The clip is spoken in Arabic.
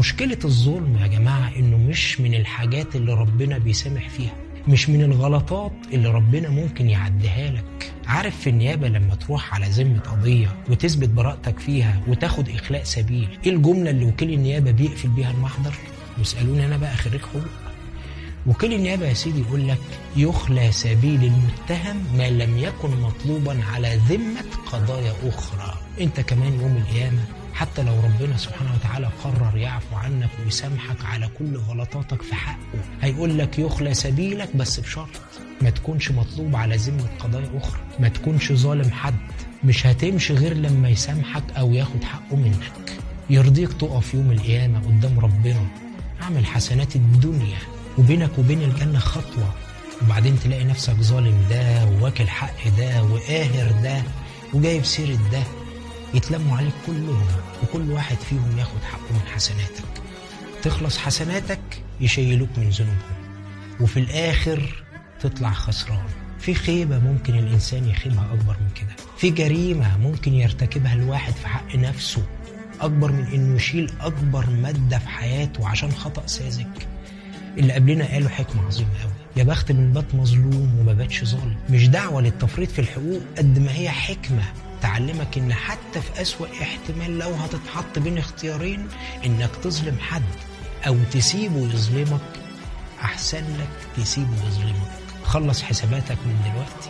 مشكلة الظلم يا جماعة إنه مش من الحاجات اللي ربنا بيسامح فيها، مش من الغلطات اللي ربنا ممكن يعديها لك. عارف في النيابة لما تروح على ذمة قضية وتثبت براءتك فيها وتاخد إخلاء سبيل، إيه الجملة اللي وكيل النيابة بيقفل بيها المحضر؟ يسألوني أنا بقى خريج حقوق. وكيل النيابة يا سيدي يقول لك يخلى سبيل المتهم ما لم يكن مطلوبا على ذمة قضايا أخرى. أنت كمان يوم القيامة حتى لو ربنا سبحانه وتعالى قرر يعفو عنك ويسامحك على كل غلطاتك في حقه، هيقول لك يخلى سبيلك بس بشرط ما تكونش مطلوب على ذمة قضايا أخرى، ما تكونش ظالم حد، مش هتمشي غير لما يسامحك أو ياخد حقه منك. يرضيك تقف يوم القيامة قدام ربنا اعمل حسنات الدنيا وبينك وبين الجنة خطوة، وبعدين تلاقي نفسك ظالم ده وواكل حق ده وقاهر ده وجايب سيرة ده، يتلموا عليك كلهم وكل واحد فيهم ياخد حقه من حسناتك. تخلص حسناتك يشيلوك من ذنوبهم، وفي الآخر تطلع خسران. في خيبة ممكن الإنسان يخيبها أكبر من كده، في جريمة ممكن يرتكبها الواحد في حق نفسه أكبر من إنه يشيل أكبر مادة في حياته عشان خطأ ساذج. اللي قبلنا قالوا حكمة عظيمة قوي، يا بخت من بات مظلوم وما باتش ظالم. مش دعوة للتفريط في الحقوق قد ما هي حكمة تعلمك إن حتى في أسوأ احتمال لو هتتحط بين اختيارين إنك تظلم حد أو تسيبه يظلمك، أحسن لك تسيبه يظلمك. خلص حساباتك من دلوقتي.